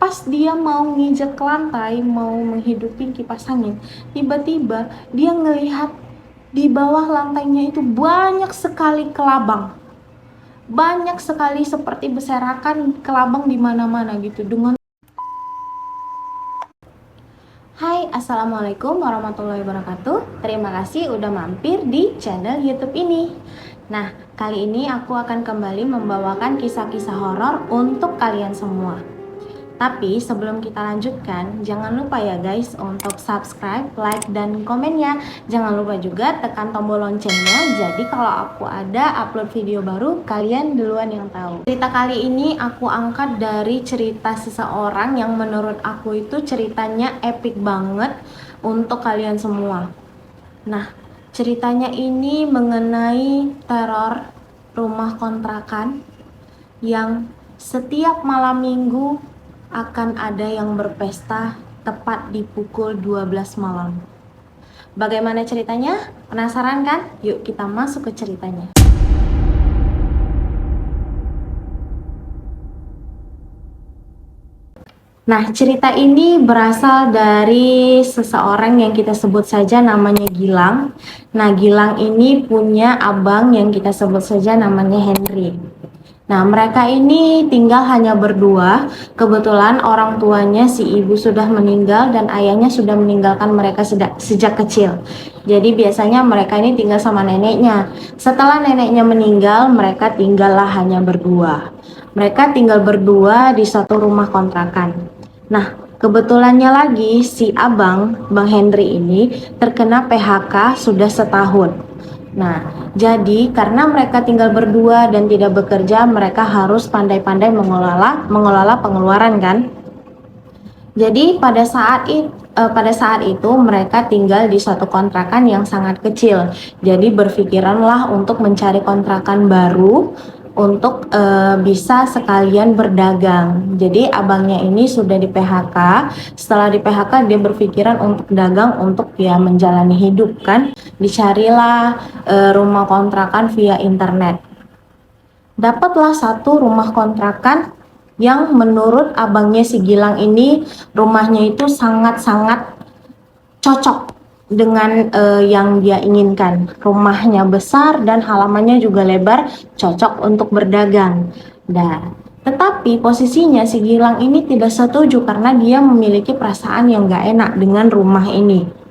Pas dia mau nginjek ke lantai, mau menghidupin kipas angin, tiba-tiba dia ngelihat di bawah lantainya itu banyak sekali kelabang. Banyak sekali seperti berserakan kelabang di mana-mana gitu. Hai, Assalamualaikum warahmatullahi wabarakatuh. Terima kasih udah mampir di channel YouTube ini. Nah, kali ini aku akan kembali membawakan kisah-kisah horor untuk kalian semua. Tapi sebelum kita lanjutkan, jangan lupa ya guys untuk subscribe, like, dan komennya. Jangan lupa juga tekan tombol loncengnya. Jadi kalau aku ada upload video baru, kalian duluan yang tahu. Cerita kali ini aku angkat dari cerita seseorang yang menurut aku itu ceritanya epic banget untuk kalian semua. Nah, ceritanya ini mengenai teror rumah kontrakan yang setiap malam minggu akan ada yang berpesta tepat di pukul 12 malam. Bagaimana ceritanya? Penasaran kan? Yuk kita masuk ke ceritanya. Nah, cerita ini berasal dari seseorang yang kita sebut saja namanya Gilang. Nah, Gilang ini punya abang yang kita sebut saja namanya Henry. Nah, mereka ini tinggal hanya berdua. Kebetulan orang tuanya si ibu sudah meninggal dan ayahnya sudah meninggalkan mereka sejak kecil. Jadi biasanya mereka ini tinggal sama neneknya. Setelah neneknya meninggal, mereka tinggallah hanya berdua. Mereka tinggal berdua di satu rumah kontrakan. Nah, kebetulannya lagi si Bang Henry ini terkena PHK sudah setahun. Nah, jadi karena mereka tinggal berdua dan tidak bekerja, mereka harus pandai-pandai mengelola pengeluaran kan. Jadi pada saat itu mereka tinggal di suatu kontrakan yang sangat kecil. Jadi berpikiranlah untuk mencari kontrakan baru untuk bisa sekalian berdagang. Jadi abangnya ini sudah di PHK. Setelah di PHK dia berpikiran untuk dagang untuk ya menjalani hidup kan. Dicarilah rumah kontrakan via internet. Dapatlah satu rumah kontrakan yang menurut abangnya si Gilang ini rumahnya itu sangat-sangat cocok dengan yang dia inginkan. Rumahnya besar dan halamannya juga lebar, cocok untuk berdagang. Nah, tetapi posisinya si Gilang ini tidak setuju karena dia memiliki perasaan yang gak enak dengan rumah ini.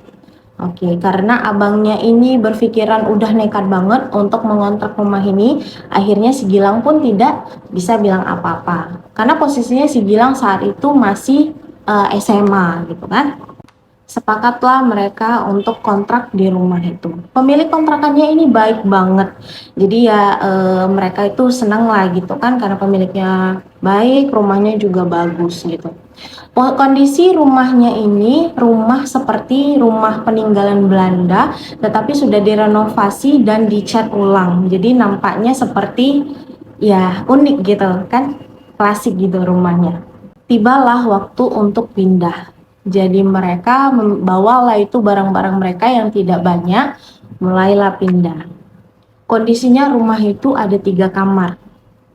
Oke, karena abangnya ini berpikiran udah nekat banget untuk mengontrak rumah ini, akhirnya si Gilang pun tidak bisa bilang apa-apa. Karena posisinya si Gilang saat itu masih SMA gitu kan. Sepakatlah mereka untuk kontrak di rumah itu. Pemilik kontrakannya ini baik banget. Jadi ya mereka itu senang lah gitu kan karena pemiliknya baik, rumahnya juga bagus gitu. Kondisi rumahnya ini rumah seperti rumah peninggalan Belanda, tetapi sudah direnovasi dan dicat ulang. Jadi nampaknya seperti ya unik gitu kan, klasik gitu rumahnya. Tibalah waktu untuk pindah. Jadi mereka membawalah itu barang-barang mereka yang tidak banyak, mulailah pindah. Kondisinya rumah itu ada 3 kamar.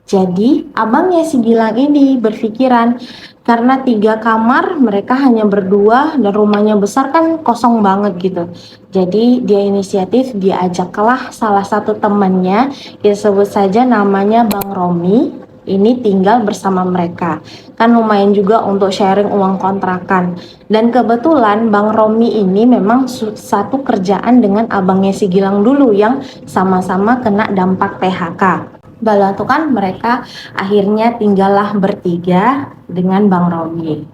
Jadi abangnya si Gilang ini berpikiran karena 3 kamar mereka hanya berdua dan rumahnya besar kan kosong banget gitu. Jadi dia inisiatif, dia ajaklah salah satu temannya, kita sebut saja namanya Bang Romi, ini tinggal bersama mereka. Kan lumayan juga untuk sharing uang kontrakan. Dan kebetulan Bang Romi ini memang satu kerjaan dengan abangnya si Gilang dulu yang sama-sama kena dampak PHK. Bala tuh kan mereka akhirnya tinggallah bertiga dengan Bang Romi.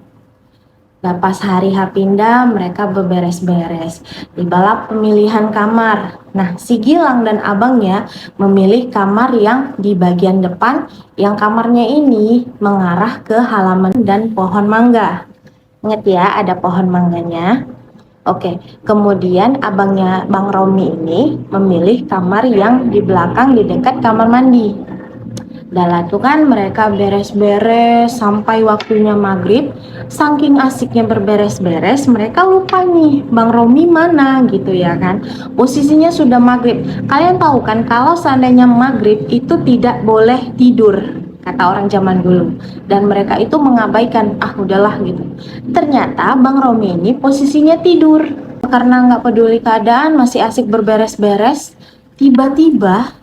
Nah, pas hari H pindah mereka beberes-beres. Tibalah pemilihan kamar. Nah, si Gilang dan abangnya memilih kamar yang di bagian depan, yang kamarnya ini mengarah ke halaman dan pohon mangga. Ingat ya, ada pohon mangganya. Oke, kemudian abangnya Bang Romi ini memilih kamar yang di belakang di dekat kamar mandi. Dan tuh kan mereka beres-beres sampai waktunya maghrib. Saking asiknya berberes-beres, mereka lupa nih Bang Romi mana gitu ya kan. Posisinya sudah maghrib. Kalian tahu kan kalau seandainya maghrib itu tidak boleh tidur. kata orang zaman dulu. Dan mereka itu mengabaikan, ah udahlah gitu. Ternyata Bang Romi ini posisinya tidur. Karena nggak peduli keadaan, masih asik berberes-beres, tiba-tiba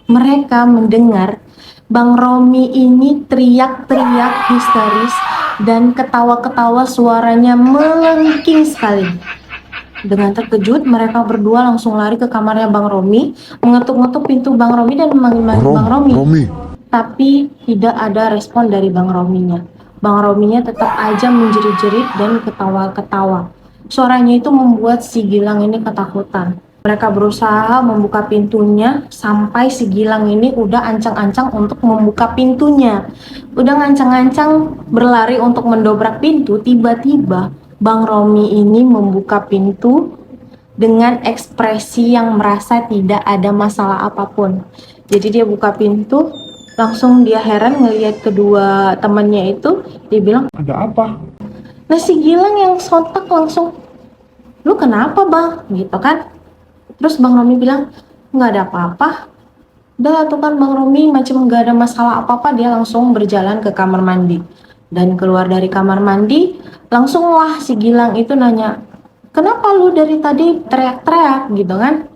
mereka mendengar Bang Romi ini teriak-teriak histeris dan ketawa-ketawa, suaranya melengking sekali. Dengan terkejut, mereka berdua langsung lari ke kamarnya Bang Romi, mengetuk-ngetuk pintu Bang Romi dan memanggil Bang Romi. Tapi tidak ada respon dari Bang Rominya. Bang Rominya tetap aja menjerit-jerit dan ketawa-ketawa. Suaranya itu membuat si Gilang ini ketakutan. Mereka berusaha membuka pintunya sampai si Gilang ini udah ancang-ancang untuk membuka pintunya. Udah ngancang-ngancang berlari untuk mendobrak pintu, tiba-tiba Bang Romi ini membuka pintu dengan ekspresi yang merasa tidak ada masalah apapun. Jadi dia buka pintu, langsung dia heran ngelihat kedua temannya itu, dia bilang, Ada apa? nah si Gilang yang sontak langsung, lu kenapa bang? Gitu kan. Terus Bang Romi bilang, nggak ada apa-apa. Udah tuh kan Bang Romi macam nggak ada masalah apa-apa, dia langsung berjalan ke kamar mandi. Dan keluar dari kamar mandi, langsung lah si Gilang itu nanya, kenapa lu dari tadi teriak-teriak gitu kan?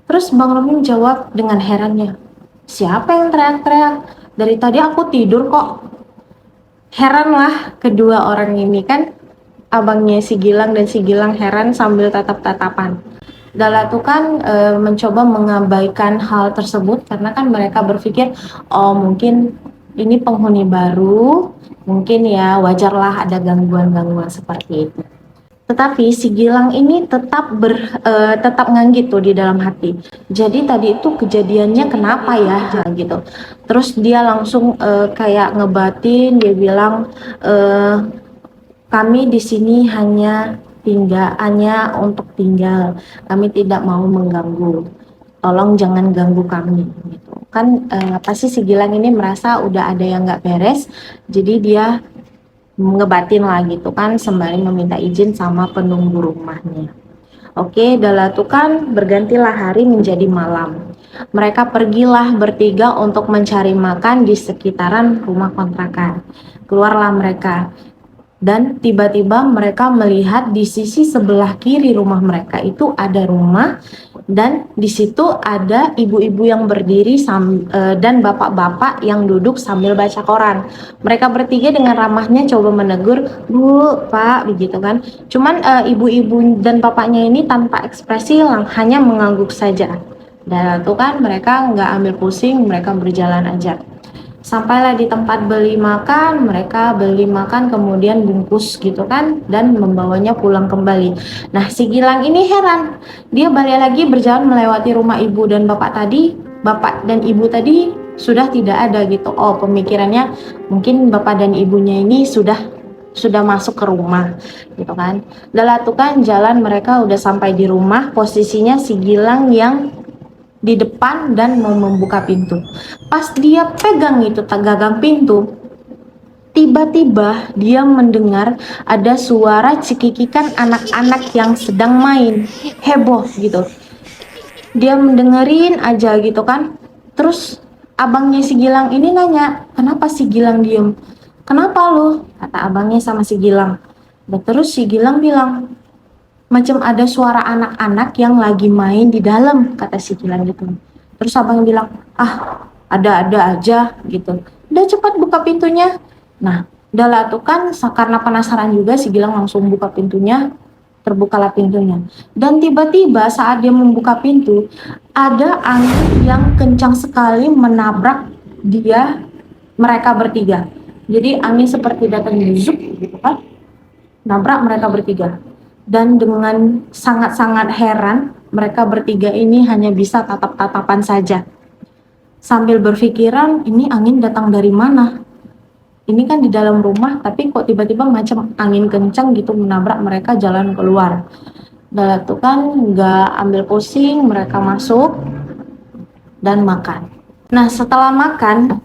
Terus Bang Romi jawab dengan herannya, siapa yang teriak-teriak? Dari tadi aku tidur kok. Heran lah kedua orang ini kan, abangnya si Gilang dan si Gilang heran sambil tatap-tatapan. Dahlah tuh kan mencoba mengabaikan hal tersebut karena kan mereka berpikir, oh mungkin ini penghuni baru, mungkin ya wajarlah ada gangguan-gangguan seperti itu. Tetapi si Gilang ini tetap nganggit tuh di dalam hati. Jadi tadi itu kejadiannya kenapa ya gitu. Terus dia langsung kayak ngebatin, dia bilang kami di sini hanya untuk tinggal. Kami tidak mau mengganggu. Tolong jangan ganggu kami gitu. Kan pasti si Gilang ini merasa udah ada yang nggak beres, jadi dia ngebatin lah gitu kan sembari meminta izin sama penunggu rumahnya. Oke, dalah tuh kan bergantilah hari menjadi malam. Mereka pergilah bertiga untuk mencari makan di sekitaran rumah kontrakan. Keluarlah mereka. Dan tiba-tiba mereka melihat di sisi sebelah kiri rumah mereka itu ada rumah, dan di situ ada ibu-ibu yang berdiri dan bapak-bapak yang duduk sambil baca koran. Mereka bertiga dengan ramahnya coba menegur, Bu, Pak, begitu kan. Cuman ibu-ibu dan bapaknya ini tanpa ekspresi hanya mengangguk saja. Dan itu kan mereka nggak ambil pusing, mereka berjalan aja. Sampailah di tempat beli makan, mereka beli makan kemudian bungkus gitu kan dan membawanya pulang kembali. Nah si Gilang ini heran, dia balik lagi berjalan melewati rumah ibu dan bapak tadi, bapak dan ibu tadi sudah tidak ada gitu. Oh pemikirannya mungkin bapak dan ibunya ini sudah masuk ke rumah gitu kan. Dalam tuh kan jalan mereka udah sampai di rumah, posisinya si Gilang yang di depan dan mau membuka pintu. Pas dia pegang itu gagang pintu, tiba-tiba dia mendengar ada suara cekikikan anak-anak yang sedang main, heboh gitu. Dia mendengerin aja gitu kan. Terus abangnya si Gilang ini nanya, kenapa si Gilang diem? Kenapa lu? Kata abangnya sama si Gilang. Dan terus si Gilang bilang, macam ada suara anak-anak yang lagi main di dalam, kata si Gilang gitu. Terus abang bilang, ah ada-ada aja gitu. Udah cepat buka pintunya. Nah, udah lah tuh kan karena penasaran juga si Gilang langsung buka pintunya, terbukalah pintunya. Dan tiba-tiba saat dia membuka pintu, ada angin yang kencang sekali menabrak mereka bertiga. Jadi angin seperti datang zuk gitu kan, nabrak mereka bertiga. Dan dengan sangat-sangat heran, mereka bertiga ini hanya bisa tatap-tatapan saja. Sambil berpikiran, ini angin datang dari mana? Ini kan di dalam rumah, tapi kok tiba-tiba macam angin kencang gitu menabrak mereka jalan keluar. Dan itu kan nggak ambil pusing, mereka masuk dan makan. Nah setelah makan,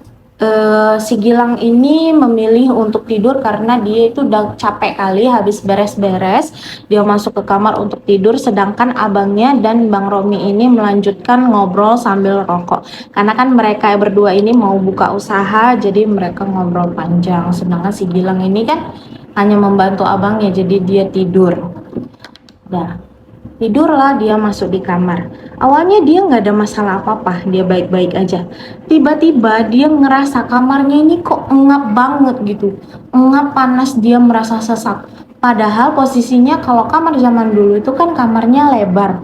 Si Gilang ini memilih untuk tidur karena dia itu udah capek kali habis beres-beres. Dia masuk ke kamar untuk tidur, sedangkan abangnya dan Bang Romi ini melanjutkan ngobrol sambil rokok. Karena kan mereka berdua ini mau buka usaha, jadi mereka ngobrol panjang. Sedangkan si Gilang ini kan hanya membantu abangnya, jadi dia tidur. Nah, tidurlah dia masuk di kamar. Awalnya dia nggak ada masalah apa-apa, dia baik-baik aja. Tiba-tiba dia ngerasa kamarnya ini kok ngap banget gitu. Ngap panas, dia merasa sesak. Padahal posisinya kalau kamar zaman dulu itu kan kamarnya lebar.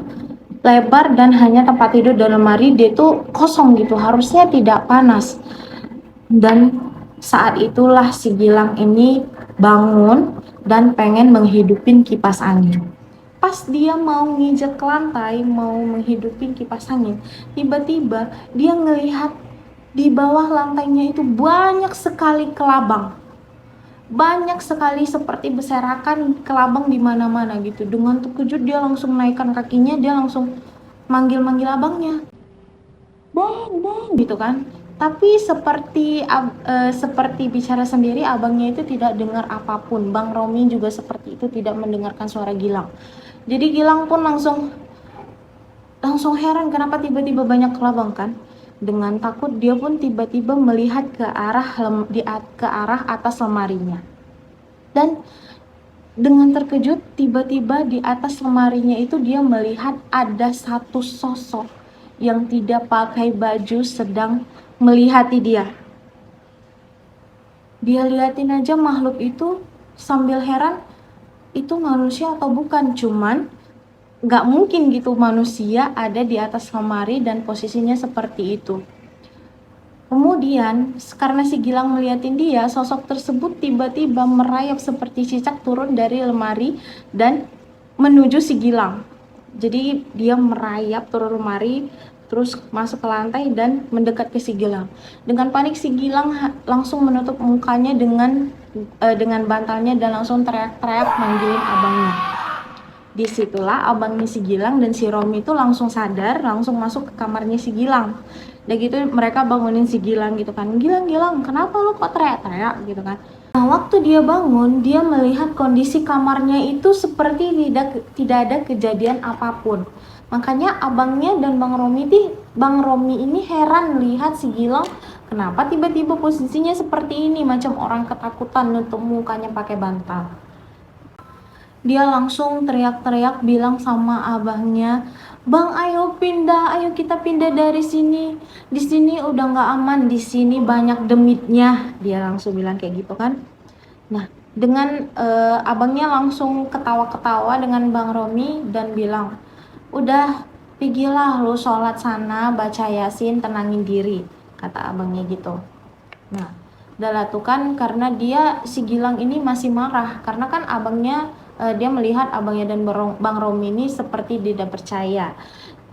Lebar dan hanya tempat tidur dan lemari dia tuh kosong gitu, harusnya tidak panas. Dan saat itulah si Gilang ini bangun dan pengen menghidupin kipas angin. Pas dia mau nginjek ke lantai, mau menghidupin kipas angin, tiba-tiba dia ngelihat di bawah lantainya itu banyak sekali kelabang. Banyak sekali seperti berserakan kelabang di mana-mana gitu. Dengan terkejut dia langsung naikkan kakinya, dia langsung manggil-manggil abangnya. Bang, bang, gitu kan. Tapi seperti bicara sendiri, abangnya itu tidak dengar apapun. Bang Romi juga seperti itu, tidak mendengarkan suara Gilang. Jadi Gilang pun langsung heran kenapa tiba-tiba banyak kelabang kan. Dengan takut dia pun tiba-tiba melihat ke arah atas lemarinya. Dan dengan terkejut tiba-tiba di atas lemarinya itu dia melihat ada satu sosok yang tidak pakai baju sedang melihati dia. Dia liatin aja makhluk itu sambil heran, itu manusia atau bukan. Cuman nggak mungkin gitu manusia ada di atas lemari dan posisinya seperti itu. Kemudian karena si Gilang ngeliatin dia, sosok tersebut tiba-tiba merayap seperti cicak turun dari lemari dan menuju si Gilang. Jadi dia merayap turun lemari, terus masuk ke lantai dan mendekat ke si Gilang. Dengan panik si Gilang langsung menutup mukanya dengan bantalnya dan langsung teriak-teriak manggilin abangnya. Disitulah abangnya si Gilang dan si Romi itu langsung sadar, langsung masuk ke kamarnya si Gilang. Dan gitu mereka bangunin si Gilang gitu kan. Gilang, Gilang, kenapa lu kok teriak-teriak gitu kan. Nah, waktu dia bangun, dia melihat kondisi kamarnya itu seperti tidak ada kejadian apapun. Makanya abangnya dan Bang Romi ini heran lihat si Gilang, kenapa tiba-tiba posisinya seperti ini, macam orang ketakutan nutup mukanya pakai bantal. Dia langsung teriak-teriak bilang sama abangnya, "Bang, ayo pindah, ayo kita pindah dari sini. Di sini udah nggak aman, di sini banyak demitnya." Dia langsung bilang kayak gitu kan. Nah, dengan abangnya langsung ketawa-ketawa dengan Bang Romi dan bilang, "Udah, pergilah lu sholat sana, baca Yasin, tenangin diri," kata abangnya gitu. Nah, udah tuh kan karena si Gilang ini masih marah karena kan dia melihat abangnya dan Bang Romi ini seperti tidak percaya.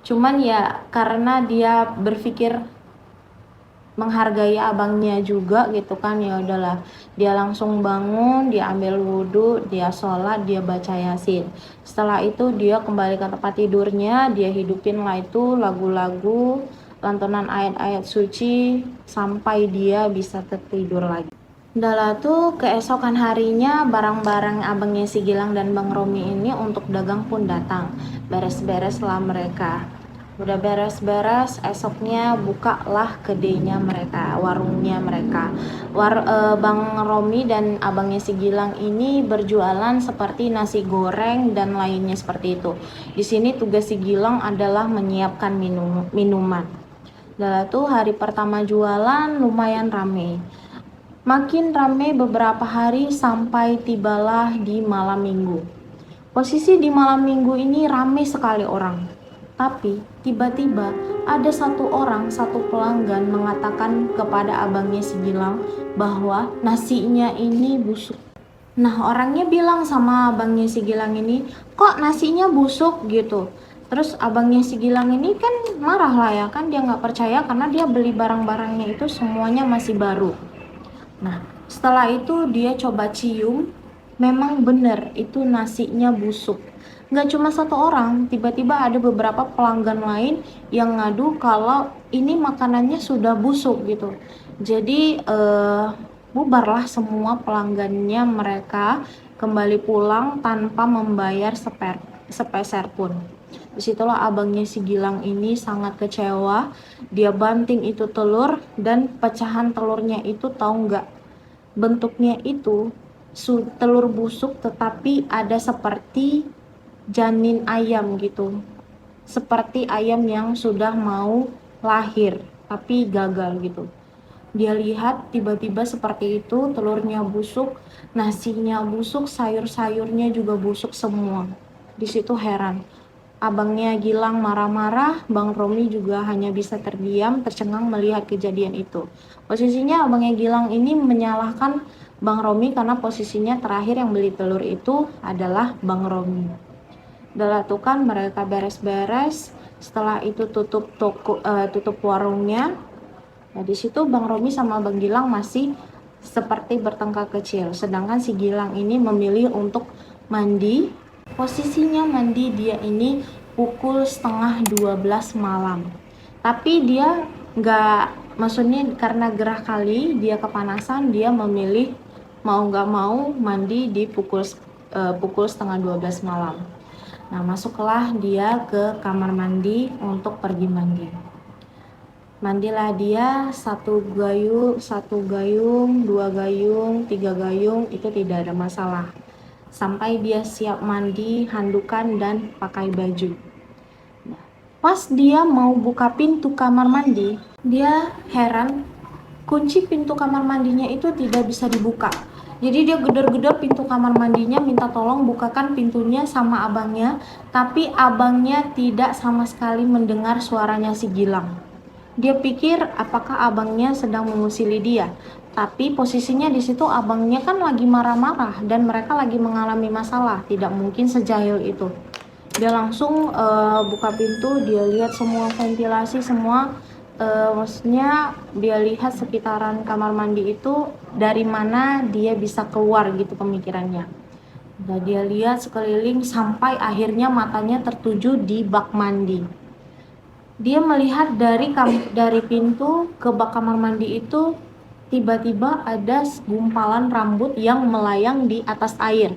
Cuman ya karena dia berpikir menghargai abangnya juga gitu kan, ya udahlah dia langsung bangun, dia ambil wudhu, dia sholat, dia baca Yasin. Setelah itu dia kembali ke tempat tidurnya, dia hidupin lah itu lagu-lagu, lantunan ayat-ayat suci sampai dia bisa tertidur lagi. Udah tuh keesokan harinya barang-barang abangnya si Gilang dan Bang Romi ini untuk dagang pun datang. Beres-beres lah mereka. Udah beres-beres, esoknya bukalah kedainya mereka, warungnya mereka. Bang Romi dan abangnya si Gilang ini berjualan seperti nasi goreng dan lainnya seperti itu. Di sini tugas si Gilang adalah menyiapkan minuman. Udah tuh hari pertama jualan lumayan rame. Makin ramai beberapa hari sampai tibalah di malam minggu. Posisi di malam minggu ini ramai sekali orang. Tapi tiba-tiba ada satu pelanggan mengatakan kepada abangnya si Gilang bahwa nasinya ini busuk. Nah, orangnya bilang sama abangnya si Gilang ini, "Kok nasinya busuk?" gitu. Terus abangnya si Gilang ini kan marah lah ya kan, dia nggak percaya karena dia beli barang-barangnya itu semuanya masih baru. Nah, setelah itu dia coba cium, memang benar itu nasinya busuk. Nggak cuma satu orang, tiba-tiba ada beberapa pelanggan lain yang ngadu kalau ini makanannya sudah busuk gitu. Jadi bubarlah semua pelanggannya, mereka kembali pulang tanpa membayar sepeser pun. Disitulah abangnya si Gilang ini sangat kecewa. Dia banting itu telur, dan pecahan telurnya itu tahu nggak, bentuknya itu telur busuk tetapi ada seperti janin ayam gitu, seperti ayam yang sudah mau lahir tapi gagal gitu. Dia lihat tiba-tiba seperti itu, telurnya busuk, nasinya busuk, sayur-sayurnya juga busuk semua. Di situ heran. Abangnya Gilang marah-marah, Bang Romi juga hanya bisa terdiam, tercengang melihat kejadian itu. Posisinya abangnya Gilang ini menyalahkan Bang Romi karena posisinya terakhir yang beli telur itu adalah Bang Romi. Udah tuh kan mereka beres-beres, setelah itu tutup warungnya. Nah, di situ Bang Romi sama Bang Gilang masih seperti bertengkar kecil. Sedangkan si Gilang ini memilih untuk mandi. Posisinya mandi dia ini pukul setengah 12 malam. Tapi dia maksudnya karena gerah kali, dia kepanasan, dia memilih mau nggak mau mandi di pukul setengah 12 malam. Nah, masuklah dia ke kamar mandi untuk pergi mandi. Mandilah dia satu gayung, 2 gayung, 3 gayung, itu tidak ada masalah. Sampai dia siap mandi, handukan dan pakai baju. Nah, pas dia mau buka pintu kamar mandi, dia heran kunci pintu kamar mandinya itu tidak bisa dibuka. Jadi dia gedor-gedor pintu kamar mandinya, minta tolong bukakan pintunya sama abangnya, tapi abangnya tidak sama sekali mendengar suaranya si Gilang. Dia pikir apakah abangnya sedang mengusili dia, tapi posisinya di situ abangnya kan lagi marah-marah dan mereka lagi mengalami masalah, tidak mungkin sejahil itu. Dia langsung buka pintu, dia lihat semua ventilasi semua, maksudnya dia lihat sekitaran kamar mandi itu dari mana dia bisa keluar gitu pemikirannya. Dan dia lihat sekeliling sampai akhirnya matanya tertuju di bak mandi. Dia melihat dari pintu ke bak kamar mandi itu tiba-tiba ada gumpalan rambut yang melayang di atas air.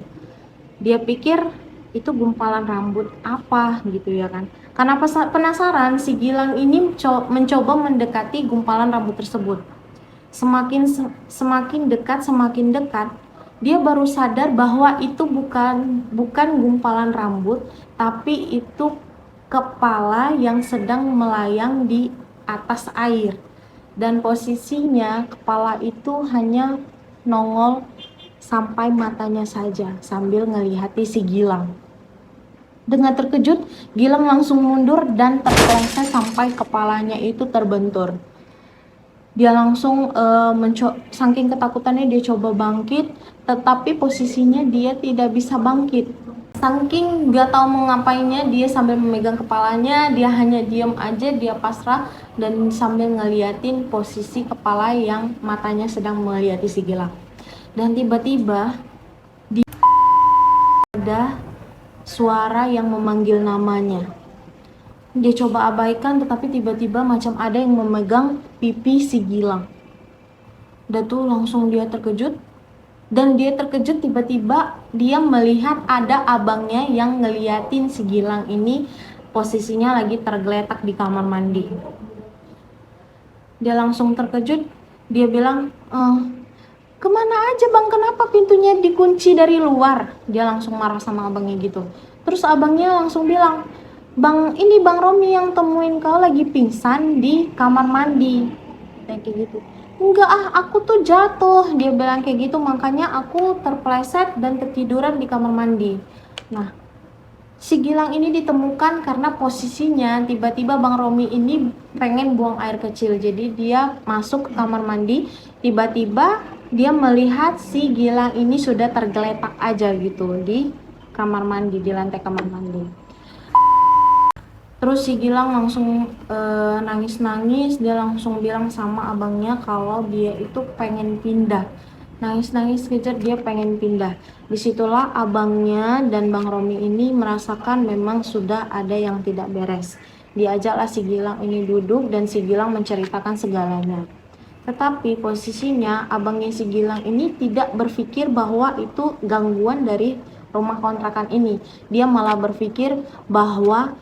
Dia pikir itu gumpalan rambut apa gitu ya kan. Karena penasaran, si Gilang ini mencoba mendekati gumpalan rambut tersebut. Semakin dekat, dia baru sadar bahwa itu bukan gumpalan rambut, tapi itu kepala yang sedang melayang di atas air. Dan posisinya kepala itu hanya nongol sampai matanya saja sambil ngelihati si Gilang. Dengan terkejut, Gilang langsung mundur dan terpeleset sampai kepalanya itu terbentur. Dia langsung saking ketakutannya dia coba bangkit, tetapi posisinya dia tidak bisa bangkit. Saking gak tahu mau ngapainnya, dia sambil memegang kepalanya, dia hanya diam aja, dia pasrah dan sambil ngeliatin posisi kepala yang matanya sedang melihati si Gilang. Dan tiba-tiba ada suara yang memanggil namanya. Dia coba abaikan, tetapi tiba-tiba macam ada yang memegang pipi si Gilang. Dan tuh langsung dia terkejut. Dan dia terkejut tiba-tiba dia melihat ada abangnya yang ngeliatin si Gilang ini posisinya lagi tergeletak di kamar mandi. Dia langsung terkejut, dia bilang, kemana aja bang, kenapa pintunya dikunci dari luar? Dia langsung marah sama abangnya gitu. Terus abangnya langsung bilang, bang, ini Bang Romi yang temuin kau lagi pingsan di kamar mandi. Kayak gitu. Enggak aku tuh jatuh, dia bilang kayak gitu, makanya aku terpleset dan ketiduran di kamar mandi. Nah, si Gilang ini ditemukan karena posisinya tiba-tiba Bang Romi ini pengen buang air kecil, jadi dia masuk ke kamar mandi, tiba-tiba dia melihat si Gilang ini sudah tergeletak aja gitu di kamar mandi, di lantai kamar mandi. Terus si Gilang langsung nangis-nangis, dia langsung bilang sama abangnya kalau dia itu pengen pindah. Nangis-nangis kejar dia pengen pindah. Disitulah abangnya dan Bang Romi ini merasakan memang sudah ada yang tidak beres. Diajaklah si Gilang ini duduk dan si Gilang menceritakan segalanya. Tetapi posisinya abangnya si Gilang ini tidak berpikir bahwa itu gangguan dari rumah kontrakan ini. Dia malah berpikir bahwa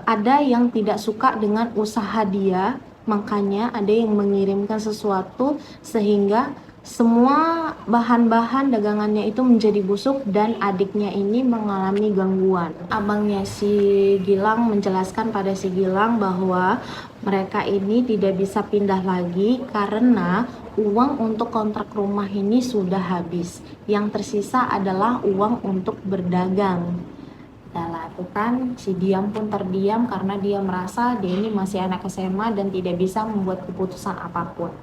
ada yang tidak suka dengan usaha dia, makanya ada yang mengirimkan sesuatu sehingga semua bahan-bahan dagangannya itu menjadi busuk dan adiknya ini mengalami gangguan. Abangnya si Gilang menjelaskan pada si Gilang bahwa mereka ini tidak bisa pindah lagi karena uang untuk kontrak rumah ini sudah habis. Yang tersisa adalah uang untuk berdagang. Dah tuh kan si Diam pun terdiam karena dia merasa dia ini masih anak SMA dan tidak bisa membuat keputusan apapun.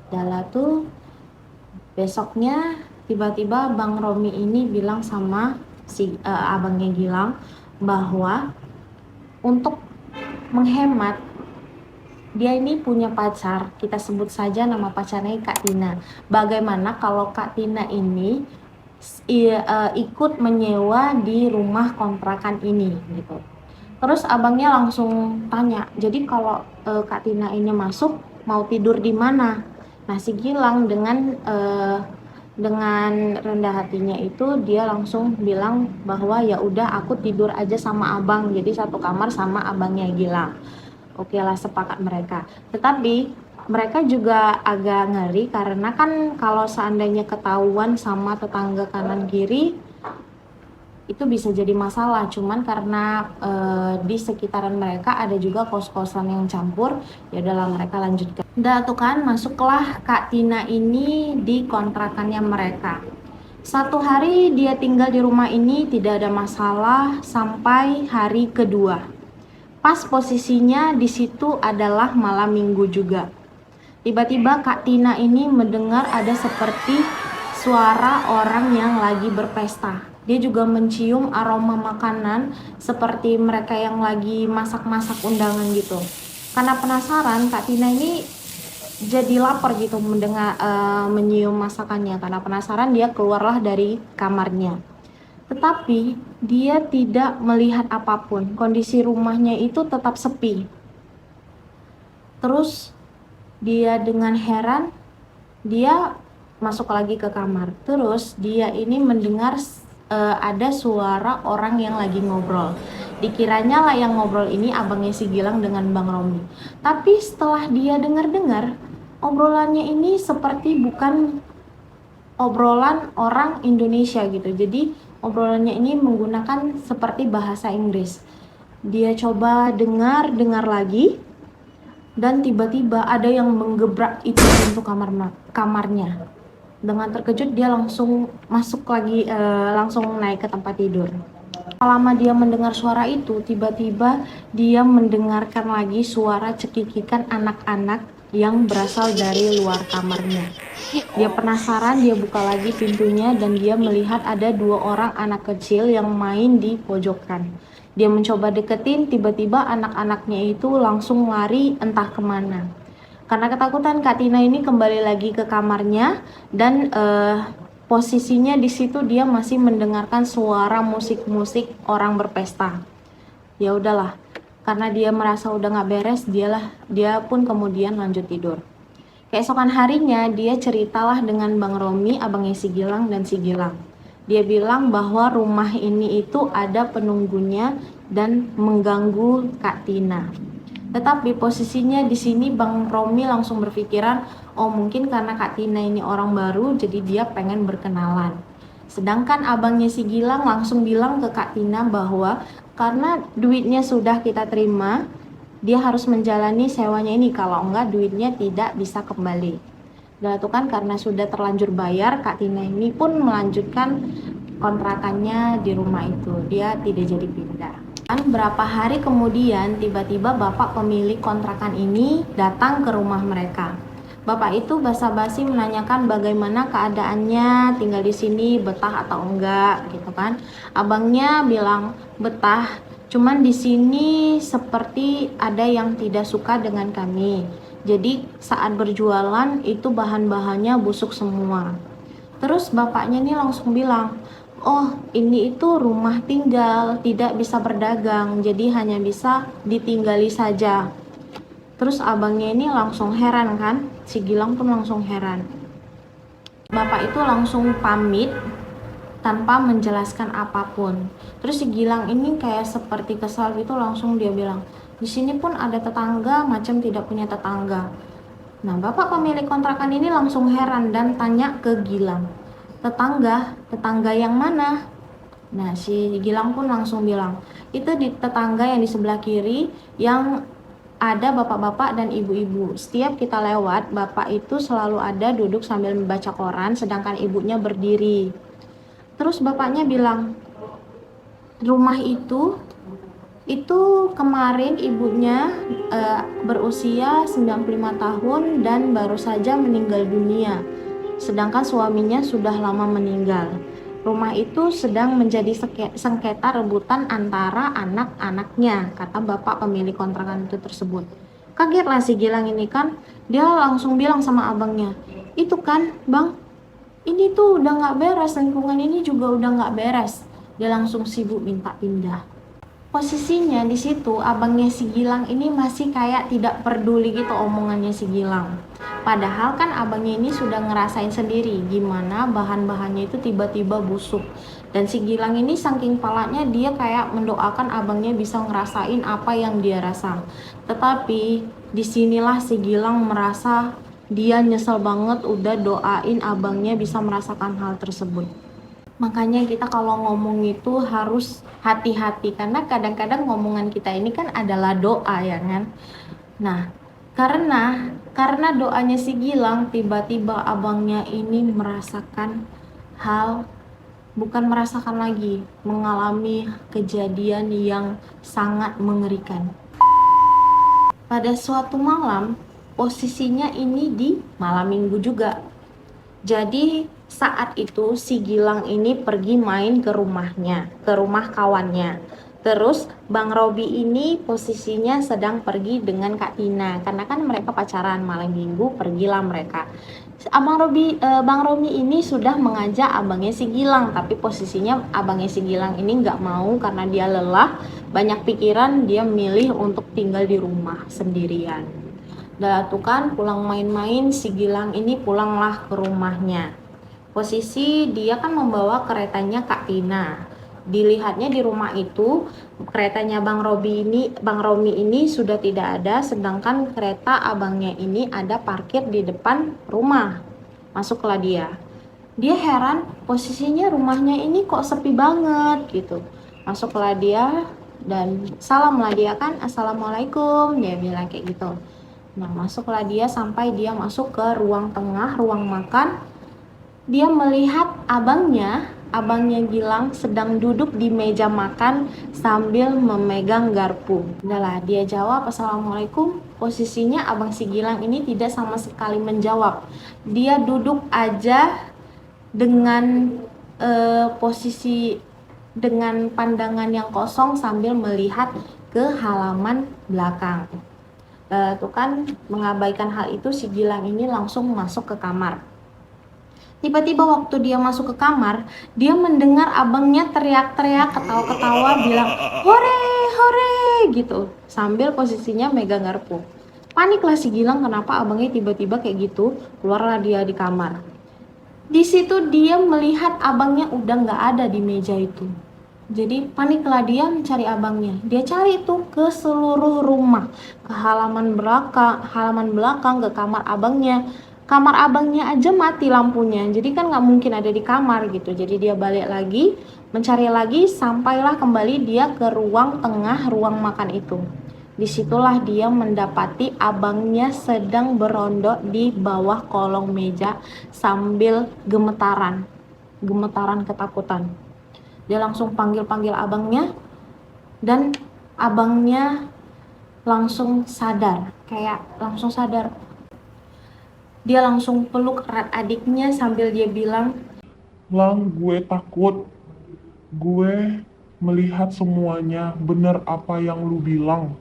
Dah tuh besoknya tiba-tiba Bang Romi ini bilang sama si abangnya Gilang bahwa untuk menghemat, dia ini punya pacar, kita sebut saja nama pacarnya Kak Tina. Bagaimana kalau Kak Tina ini ikut menyewa di rumah kontrakan ini gitu. Terus abangnya langsung tanya, jadi kalau Kak Tina ini masuk mau tidur di mana? Nah si Gilang dengan rendah hatinya itu dia langsung bilang bahwa ya udah aku tidur aja sama abang, jadi satu kamar sama abangnya Gilang. Oke lah, sepakat mereka. Tetapi mereka juga agak ngeri karena kan kalau seandainya ketahuan sama tetangga kanan kiri itu bisa jadi masalah. Cuman karena di sekitaran mereka ada juga kos-kosan yang campur, ya udahlah mereka lanjutkan. Udah tuh kan, masuklah Kak Tina ini di kontrakannya mereka. Satu hari dia tinggal di rumah ini tidak ada masalah sampai hari kedua. Pas posisinya di situ adalah malam minggu juga. Tiba-tiba Kak Tina ini mendengar ada seperti suara orang yang lagi berpesta. Dia juga mencium aroma makanan seperti mereka yang lagi masak-masak undangan gitu. Karena penasaran, Kak Tina ini jadi lapar gitu mendengar menyium masakannya. Karena penasaran dia keluarlah dari kamarnya. Tetapi dia tidak melihat apapun. Kondisi rumahnya itu tetap sepi. Terus dia dengan heran, dia masuk lagi ke kamar. Terus dia ini mendengar ada suara orang yang lagi ngobrol. Dikiranya lah yang ngobrol ini abangnya si Gilang dengan Bang Romi. Tapi setelah dia dengar-dengar, obrolannya ini seperti bukan obrolan orang Indonesia gitu. Jadi obrolannya ini menggunakan seperti bahasa Inggris. Dia coba dengar lagi, dan tiba-tiba ada yang menggebrak itu pintu kamarnya. Dengan terkejut dia langsung masuk lagi, langsung naik ke tempat tidur. Lama dia mendengar suara itu, tiba-tiba dia mendengarkan lagi suara cekikikan anak-anak yang berasal dari luar kamarnya. Dia penasaran, dia buka lagi pintunya dan dia melihat ada 2 orang anak kecil yang main di pojokan. Dia mencoba deketin, tiba-tiba anak-anaknya itu langsung lari entah kemana. Karena ketakutan, Kak Tina ini kembali lagi ke kamarnya dan posisinya di situ dia masih mendengarkan suara musik-musik orang berpesta. Ya udahlah, karena dia merasa udah nggak beres, dia pun kemudian lanjut tidur. Keesokan harinya dia ceritalah dengan Bang Romi, abangnya si Gilang dan si Gilang. Dia bilang bahwa rumah ini itu ada penunggunya dan mengganggu Kak Tina. Tetapi posisinya di sini Bang Romi langsung berpikiran, oh mungkin karena Kak Tina ini orang baru jadi dia pengen berkenalan. Sedangkan abangnya si Gilang langsung bilang ke Kak Tina bahwa karena duitnya sudah kita terima, dia harus menjalani sewanya ini, kalau enggak duitnya tidak bisa kembali. Dan itu kan karena sudah terlanjur bayar, Kak Tina ini pun melanjutkan kontrakannya di rumah itu. Dia tidak jadi pindah. Berapa hari kemudian tiba-tiba bapak pemilik kontrakan ini datang ke rumah mereka. Bapak itu basa-basi menanyakan bagaimana keadaannya, tinggal di sini betah atau enggak gitu kan. Abangnya bilang betah, cuman di sini seperti ada yang tidak suka dengan kami. Jadi saat berjualan itu bahan-bahannya busuk semua. Terus bapaknya nih langsung bilang, oh ini itu rumah tinggal, tidak bisa berdagang, jadi hanya bisa ditinggali saja. Terus abangnya ini langsung heran kan, si Gilang pun langsung heran. Bapak itu langsung pamit tanpa menjelaskan apapun. Terus si Gilang ini kayak seperti kesal gitu, langsung dia bilang, di sini pun ada tetangga macam tidak punya tetangga. Nah, bapak pemilik kontrakan ini langsung heran dan tanya ke Gilang, tetangga yang mana? Nah, si Gilang pun langsung bilang, itu di tetangga yang di sebelah kiri yang ada bapak-bapak dan ibu-ibu. Setiap kita lewat, bapak itu selalu ada duduk sambil membaca koran, sedangkan ibunya berdiri. Terus bapaknya bilang, rumah itu kemarin ibunya berusia 95 tahun dan baru saja meninggal dunia. Sedangkan suaminya sudah lama meninggal. Rumah itu sedang menjadi sengketa rebutan antara anak-anaknya, kata bapak pemilik kontrakan itu tersebut. Kagetlah si Gilang ini kan, dia langsung bilang sama abangnya, itu kan bang, ini tuh udah gak beres, lingkungan ini juga udah gak beres. Dia langsung sibuk minta pindah. Posisinya di situ abangnya si Gilang ini masih kayak tidak peduli gitu omongannya si Gilang. Padahal kan abangnya ini sudah ngerasain sendiri gimana bahan-bahannya itu tiba-tiba busuk. Dan si Gilang ini saking palanya dia kayak mendoakan abangnya bisa ngerasain apa yang dia rasa. Tetapi disinilah si Gilang merasa dia nyesel banget udah doain abangnya bisa merasakan hal tersebut. Makanya kita kalau ngomong itu harus hati-hati, karena kadang-kadang ngomongan kita ini kan adalah doa ya kan. Nah, karena doanya si Gilang, tiba-tiba abangnya ini merasakan hal, bukan merasakan lagi, mengalami kejadian yang sangat mengerikan. Pada suatu malam, posisinya ini di malam minggu juga. Jadi saat itu si Gilang ini pergi main ke rumahnya, ke rumah kawannya. Terus Bang Robi ini posisinya sedang pergi dengan Kak Tina, karena kan mereka pacaran, malam minggu pergilah mereka. Bang Robi ini sudah mengajak abangnya si Gilang, tapi posisinya abangnya si Gilang ini nggak mau karena dia lelah, banyak pikiran, dia milih untuk tinggal di rumah sendirian. Udah tuh kan pulang main-main, si Gilang ini pulanglah ke rumahnya. Posisi dia kan membawa keretanya Kak Tina. Dilihatnya di rumah itu keretanya Bang Romi ini sudah tidak ada, sedangkan kereta abangnya ini ada parkir di depan rumah. Masuklah dia. Dia heran, posisinya rumahnya ini kok sepi banget gitu. Masuklah dia dan salamlah dia kan, assalamualaikum, dia bilang kayak gitu. Nah, masuklah dia sampai dia masuk ke ruang tengah, ruang makan. Dia melihat abangnya Gilang sedang duduk di meja makan sambil memegang garpu. Udahlah, dia jawab assalamualaikum. Posisinya abang si Gilang ini tidak sama sekali menjawab. Dia duduk aja dengan posisi dengan pandangan yang kosong sambil melihat ke halaman belakang. Tuh kan, mengabaikan hal itu si Gilang ini langsung masuk ke kamar. Tiba-tiba waktu dia masuk ke kamar, dia mendengar abangnya teriak-teriak, ketawa-ketawa, bilang hore hore gitu sambil posisinya megang garpu. Paniklah si Gilang, kenapa abangnya tiba-tiba kayak gitu. Keluarlah dia di kamar. Di situ dia melihat abangnya udah nggak ada di meja itu. Jadi paniklah dia mencari abangnya. Dia cari tuh ke seluruh rumah, ke halaman belakang, ke kamar abangnya. Kamar abangnya aja mati lampunya, jadi kan nggak mungkin ada di kamar gitu. Jadi dia balik lagi, mencari lagi, sampailah kembali dia ke ruang tengah, ruang makan itu. Disitulah dia mendapati abangnya sedang berondok di bawah kolong meja sambil gemetaran ketakutan. Dia langsung panggil abangnya dan abangnya langsung sadar. Dia langsung peluk erat adiknya sambil dia bilang, Lang, gue takut. Gue melihat semuanya, bener apa yang lu bilang.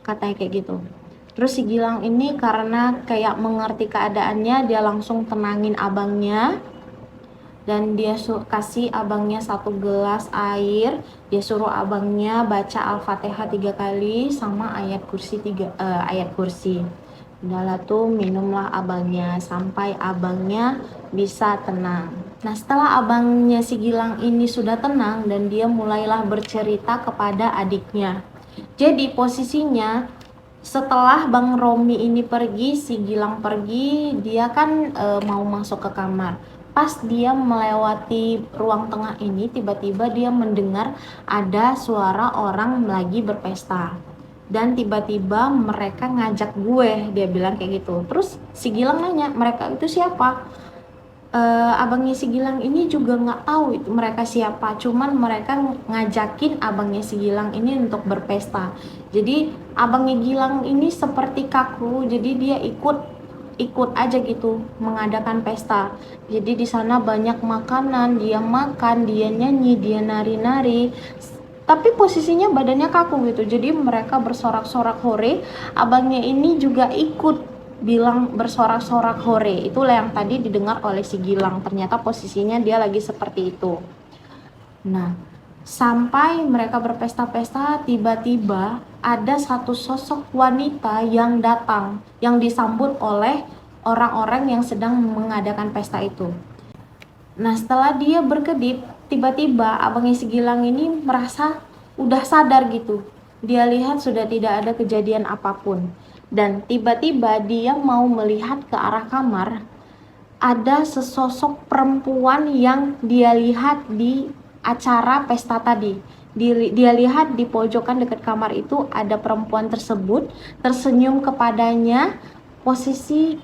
katanya kayak gitu. Terus si Gilang ini karena kayak mengerti keadaannya, dia langsung tenangin abangnya. dan dia kasih abangnya 1 gelas air, dia suruh abangnya baca Al-Fatihah 3 kali sama ayat kursi ayat kursi. Udahlah tuh minumlah abangnya sampai abangnya bisa tenang. Nah, setelah abangnya si Gilang ini sudah tenang dan dia mulailah bercerita kepada adiknya. Jadi posisinya setelah Bang Romi ini pergi, si Gilang pergi, dia kan mau masuk ke kamar. Pas dia melewati ruang tengah ini, tiba-tiba dia mendengar ada suara orang lagi berpesta. Dan tiba-tiba mereka ngajak gue, dia bilang kayak gitu. Terus si Gilang nanya, mereka itu siapa? Abangnya si Gilang ini juga nggak tahu itu mereka siapa, cuman mereka ngajakin abangnya si Gilang ini untuk berpesta. Jadi abangnya Gilang ini seperti kaku, jadi dia ikut aja gitu mengadakan pesta. Jadi di sana banyak makanan, dia makan, dia nyanyi, dia nari-nari, tapi posisinya badannya kaku gitu. Jadi mereka bersorak-sorak hore, abangnya ini juga ikut bilang bersorak-sorak hore. Itulah yang tadi didengar oleh si Gilang. Ternyata posisinya dia lagi seperti itu. Nah, sampai mereka berpesta-pesta, tiba-tiba ada satu sosok wanita yang datang, yang disambut oleh orang-orang yang sedang mengadakan pesta itu. Nah, setelah dia berkedip, tiba-tiba abangnya si Gilang ini merasa udah sadar gitu. Dia lihat sudah tidak ada kejadian apapun. Dan tiba-tiba dia mau melihat ke arah kamar. Ada sesosok perempuan yang dia lihat di acara pesta tadi. Dia lihat di pojokan dekat kamar itu ada perempuan tersebut tersenyum kepadanya. Posisi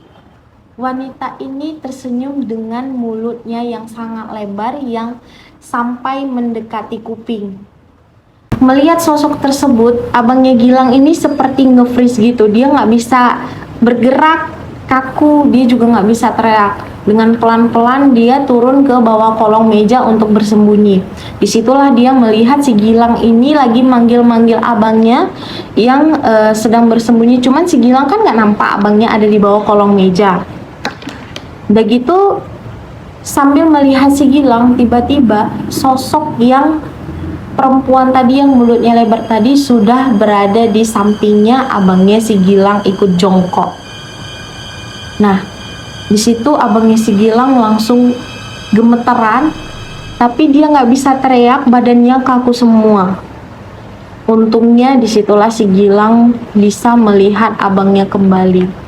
wanita ini tersenyum dengan mulutnya yang sangat lebar yang sampai mendekati kuping. Melihat sosok tersebut, abangnya Gilang ini seperti nge-freeze gitu. Dia nggak bisa bergerak, kaku, dia juga nggak bisa teriak. Dengan pelan-pelan dia turun ke bawah kolong meja untuk bersembunyi. Disitulah dia melihat si Gilang ini lagi manggil-manggil abangnya yang sedang bersembunyi. Cuman si Gilang kan nggak nampak abangnya ada di bawah kolong meja. Udah gitu, sambil melihat si Gilang, tiba-tiba sosok yang perempuan tadi yang mulutnya lebar tadi sudah berada di sampingnya abangnya si Gilang ikut jongkok. Nah, di situ abangnya si Gilang langsung gemeteran, tapi dia nggak bisa teriak, badannya kaku semua. Untungnya disitulah si Gilang bisa melihat abangnya kembali.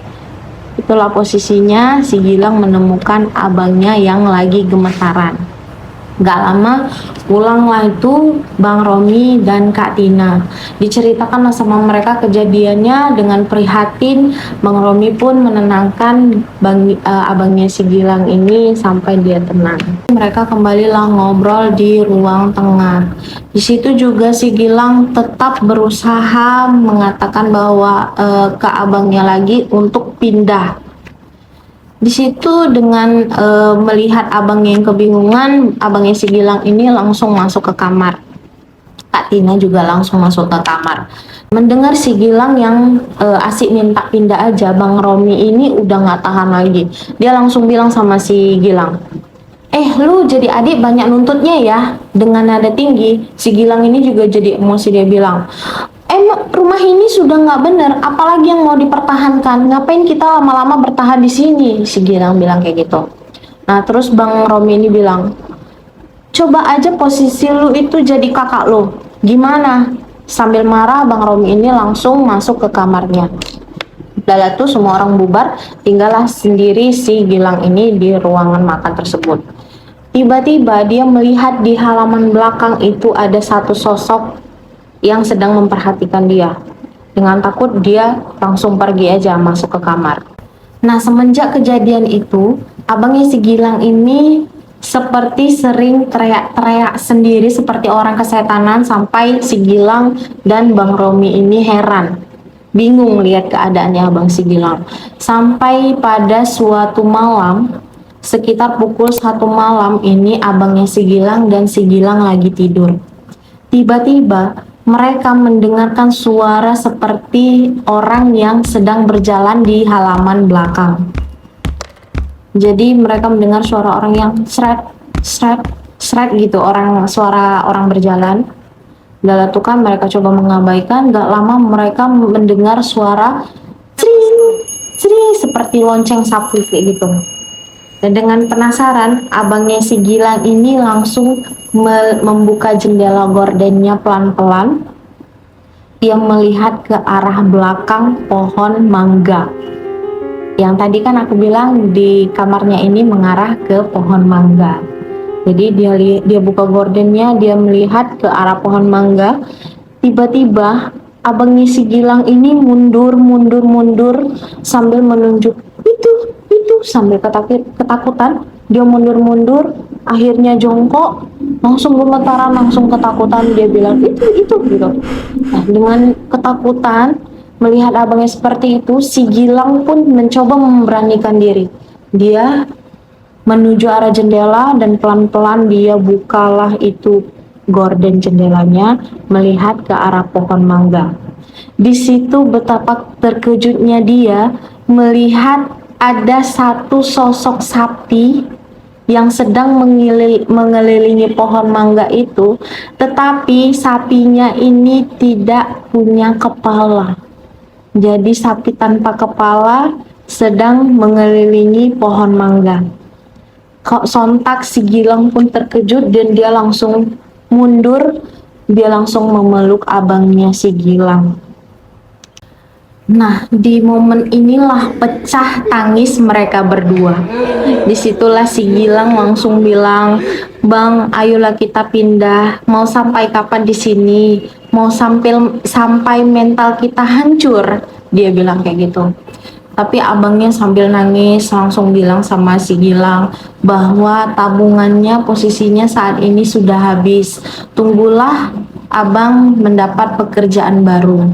Itulah posisinya si Gilang menemukan abangnya yang lagi gemetaran. Gak lama pulanglah itu Bang Romi dan Kak Tina. Diceritakanlah sama mereka kejadiannya dengan prihatin. Bang Romi pun menenangkan abangnya si Gilang ini sampai dia tenang. Mereka kembalilah ngobrol di ruang tengah. Di situ juga si Gilang tetap berusaha mengatakan bahwa ke abangnya lagi untuk pindah. Di situ dengan melihat abangnya yang kebingungan, abangnya si Gilang ini langsung masuk ke kamar. Kak Tina juga langsung masuk ke kamar. Mendengar si Gilang yang asik minta pindah aja, Bang Romi ini udah nggak tahan lagi. Dia langsung bilang sama si Gilang, lu jadi adik banyak nuntutnya ya. Dengan nada tinggi, si Gilang ini juga jadi emosi, dia bilang, rumah ini sudah nggak bener, apalagi yang mau dipertahankan, ngapain kita lama-lama bertahan di sini, si Gilang bilang kayak gitu. Nah, terus Bang Romi ini bilang, coba aja posisi lu itu jadi kakak lu, gimana? Sambil marah, Bang Romi ini langsung masuk ke kamarnya. Lalu tuh semua orang bubar, tinggallah sendiri si Gilang ini di ruangan makan tersebut. Tiba-tiba dia melihat di halaman belakang itu ada satu sosok yang sedang memperhatikan dia. Dengan takut dia langsung pergi aja masuk ke kamar. Nah, semenjak kejadian itu, abangnya si Gilang ini seperti sering teriak-teriak sendiri seperti orang kesetanan, sampai si Gilang dan Bang Romi ini heran, bingung lihat keadaannya abang si Gilang. Sampai pada suatu malam, sekitar pukul 1 malam ini, abangnya si Gilang dan si Gilang lagi tidur. Tiba-tiba mereka mendengarkan suara seperti orang yang sedang berjalan di halaman belakang. Jadi mereka mendengar suara orang yang seret, seret seret gitu suara orang berjalan. Lala tuh kan mereka coba mengabaikan, gak lama mereka mendengar suara cering, cering seperti lonceng sapi kayak gitu. Dan dengan penasaran, abangnya si Gilang ini langsung membuka jendela gordennya pelan-pelan. Dia melihat ke arah belakang pohon mangga. Yang tadi kan aku bilang di kamarnya ini mengarah ke pohon mangga. Jadi dia buka gordennya, dia melihat ke arah pohon mangga. Tiba-tiba abangnya si Gilang ini mundur sambil menunjuk itu sambil ketakutan. Dia mundur, akhirnya jongkok, langsung gemetaran, langsung ketakutan. Dia bilang itu gitu. Nah, dengan ketakutan melihat abangnya seperti itu, si Gilang pun mencoba memberanikan diri. Dia menuju arah jendela dan pelan-pelan dia bukalah itu gorden jendelanya, melihat ke arah pohon mangga. Di situ betapa terkejutnya dia melihat ada satu sosok sapi yang sedang mengelilingi pohon mangga itu, tetapi sapinya ini tidak punya kepala. Jadi sapi tanpa kepala sedang mengelilingi pohon mangga. Kok sontak si Gilang pun terkejut dan dia langsung mundur, dia langsung memeluk abangnya si Gilang. Nah, di momen inilah pecah tangis mereka berdua. Disitulah si Gilang langsung bilang, "Bang, ayolah kita pindah. Mau sampai kapan di sini? Mau sampai mental kita hancur?" Dia bilang kayak gitu. Tapi abangnya sambil nangis langsung bilang sama si Gilang bahwa tabungannya posisinya saat ini sudah habis. Tunggulah abang mendapat pekerjaan baru.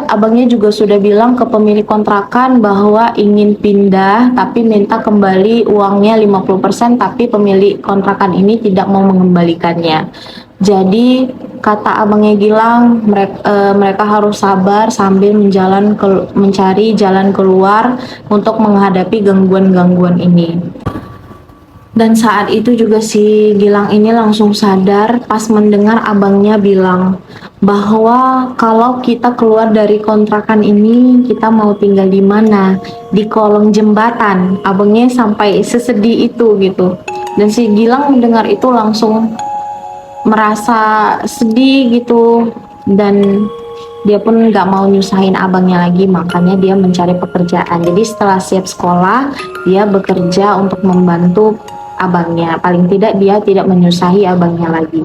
Abangnya juga sudah bilang ke pemilik kontrakan bahwa ingin pindah tapi minta kembali uangnya 50%, tapi pemilik kontrakan ini tidak mau mengembalikannya. Jadi kata abangnya Gilang, mereka harus sabar sambil mencari jalan keluar untuk menghadapi gangguan-gangguan ini. Dan saat itu juga si Gilang ini langsung sadar pas mendengar abangnya bilang bahwa kalau kita keluar dari kontrakan ini, kita mau tinggal di mana? Di kolong jembatan. Abangnya sampai sesedih itu gitu. Dan si Gilang mendengar itu langsung merasa sedih gitu, dan dia pun nggak mau nyusahin abangnya lagi, makanya dia mencari pekerjaan. Jadi setelah siap sekolah, dia bekerja untuk membantu abangnya. Paling tidak dia tidak menyusahi abangnya lagi.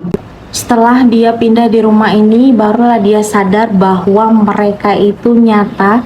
Setelah dia pindah di rumah ini, barulah dia sadar bahwa mereka itu nyata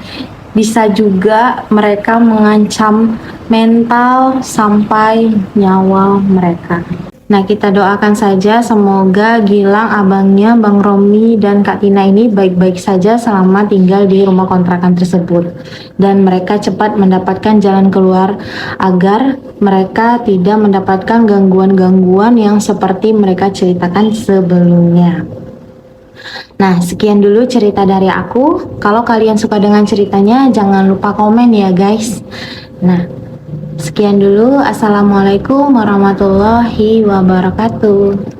bisa juga mereka mengancam mental sampai nyawa mereka. Nah, kita doakan saja semoga Gilang, abangnya, Bang Romi, dan Kak Tina ini baik-baik saja selama tinggal di rumah kontrakan tersebut. Dan mereka cepat mendapatkan jalan keluar agar mereka tidak mendapatkan gangguan-gangguan yang seperti mereka ceritakan sebelumnya. Nah, sekian dulu cerita dari aku. Kalau kalian suka dengan ceritanya, jangan lupa komen ya guys. Nah, sekian dulu. Assalamualaikum warahmatullahi wabarakatuh.